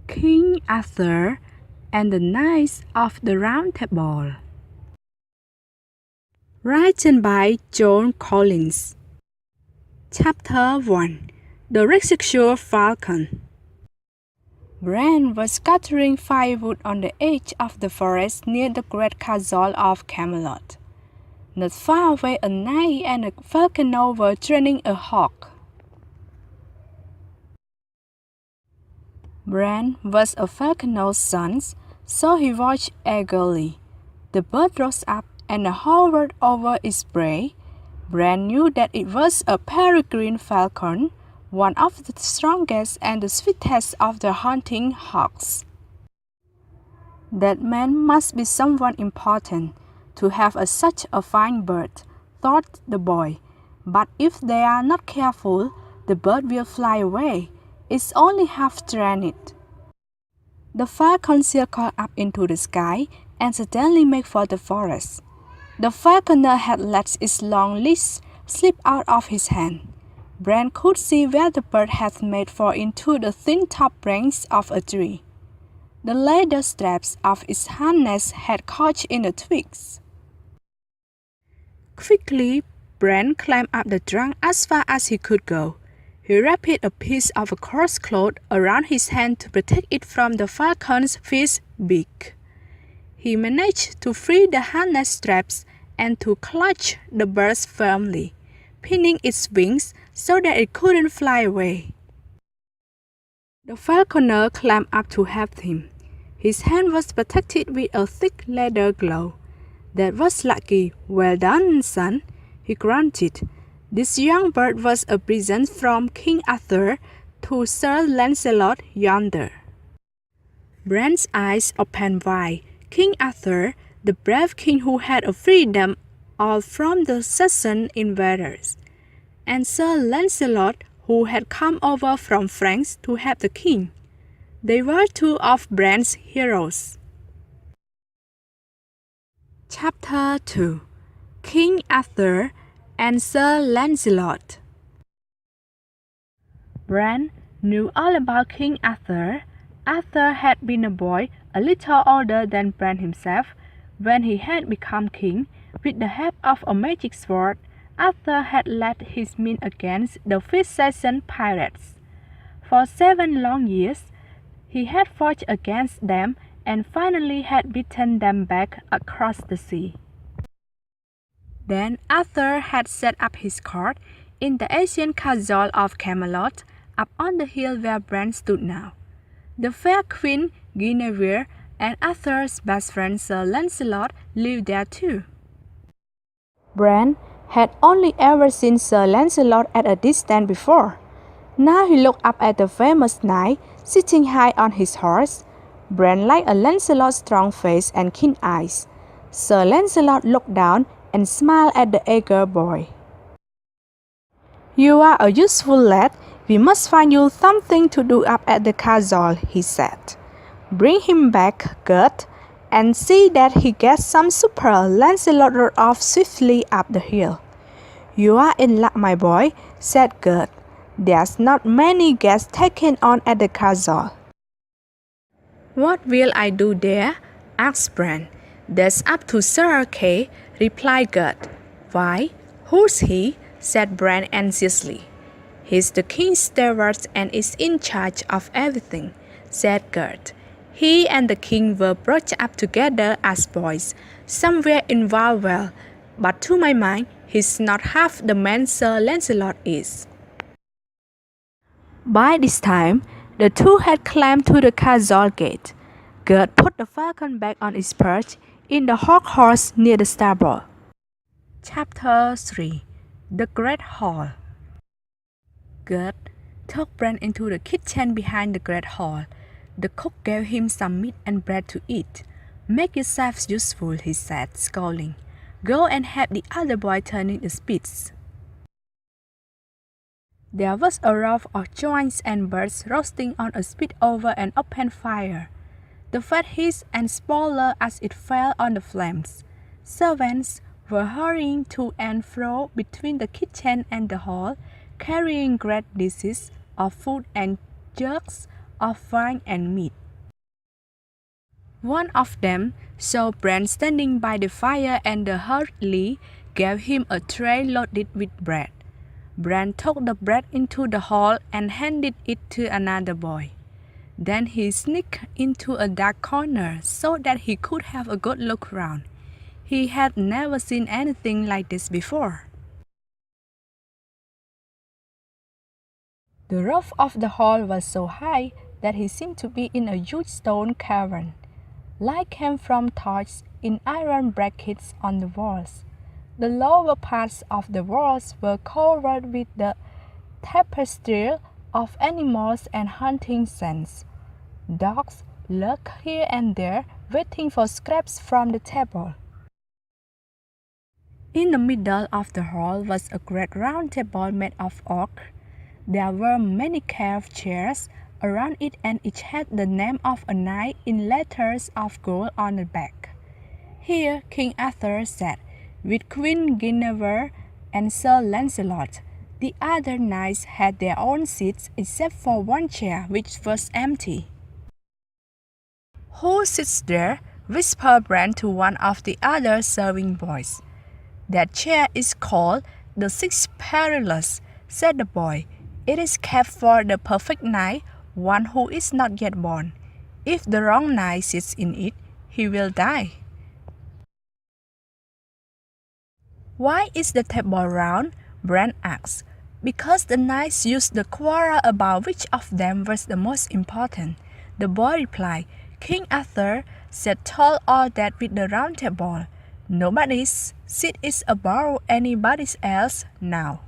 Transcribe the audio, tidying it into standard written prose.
King Arthur and the Knights of the Round Table. Written by Joan Collins. Chapter 1. The Rescued Falcon. Bran was scattering firewood on the edge of the forest near the great castle of Camelot. Not far away, a knight and a falconer were training a hawk. Bran was a falconer's son, so he watched eagerly. The bird rose up and hovered over its prey. Bran knew that it was a peregrine falcon, one of the strongest and the sweetest of the hunting hawks. That man must be someone important to have such a fine bird, thought the boy. But if they are not careful, the bird will fly away. It's only half trained. The falcon circled up into the sky and suddenly made for the forest. The falconer had let its long leash slip out of his hand. Bran could see where the bird had made for into the thin top branch of a tree. The leather straps of its harness had caught in the twigs. Quickly, Bran climbed up the trunk as far as he could go. He wrapped a piece of coarse cloth around his hand to protect it from the falcon's fierce beak. He managed to free the harness straps and to clutch the bird firmly, pinning its wings so that it couldn't fly away. The falconer climbed up to help him. His hand was protected with a thick leather glove. "That was lucky. Well done, son," he grunted. This young bird was a present from King Arthur to Sir Lancelot yonder. Bran's eyes opened wide. King Arthur, the brave king who had freed them all from the Saxon invaders, and Sir Lancelot, who had come over from France to help the king. They were two of Bran's heroes. Chapter 2. King Arthur and Sir Lancelot. Bran knew all about King Arthur. Arthur had been a boy a little older than Bran himself when he had become king. With the help of a magic sword, Arthur had led his men against the fierce Saxon pirates. For 7 long years, he had fought against them and finally had beaten them back across the sea. Then Arthur had set up his court in the ancient castle of Camelot, up on the hill where Bran stood now. The fair Queen Guinevere and Arthur's best friend Sir Lancelot lived there too. Bran had only ever seen Sir Lancelot at a distance before. Now he looked up at the famous knight sitting high on his horse. Bran liked a Lancelot's strong face and keen eyes. Sir Lancelot looked down and smiled at the eager boy. "You are a useful lad. We must find you something to do up at the castle," he said. "Bring him back, Gert, and see that he gets some supper." Lancelot rode off swiftly up the hill. "You are in luck, my boy," said Gert. "There's not many guests taken on at the castle." "What will I do there?" asked Bran. "That's up to Sir Kay," replied Gert. "Why, who's he?" said Bran anxiously. "He's the king's steward and is in charge of everything," said Gert. "He and the king were brought up together as boys, somewhere in Wildwell, but to my mind, he's not half the man Sir Lancelot is." By this time, the two had climbed to the castle gate. Gert put the falcon back on its perch in the hawk horse near the stable. Chapter 3. The Great Hall. Gert took Bran into the kitchen behind the great hall. The cook gave him some meat and bread to eat. "Make yourself useful," he said, scowling. "Go and help the other boy turning the spits." There was a row of joints and birds roasting on a spit over an open fire. The fat hissed and sputtered as it fell on the flames. Servants were hurrying to and fro between the kitchen and the hall, carrying great dishes of food and jugs of wine and meat. One of them saw Bran standing by the fire and hurriedly gave him a tray loaded with bread. Bran took the bread into the hall and handed it to another boy. Then he sneaked into a dark corner so that he could have a good look round. He had never seen anything like this before. The roof of the hall was so high that he seemed to be in a huge stone cavern. Light came from torches in iron brackets on the walls. The lower parts of the walls were covered with the tapestry of animals and hunting scenes. Dogs lurked here and there, waiting for scraps from the table. In the middle of the hall was a great round table made of oak. There were many carved chairs around it, and each had the name of a knight in letters of gold on the back. Here King Arthur sat, with Queen Guinevere and Sir Lancelot. The other knights had their own seats except for one chair, which was empty. "Who sits there?" whispered Bran to one of the other serving boys. "That chair is called the Six Perilous," said the boy. "It is kept for the perfect knight, one who is not yet born. If the wrong knight sits in it, he will die." "Why is the table round?" Bran asked. "Because the knights used to quarrel about which of them was the most important," the boy replied. "King Arthur said told all that with the round table. Nobody's seat is above anybody else now."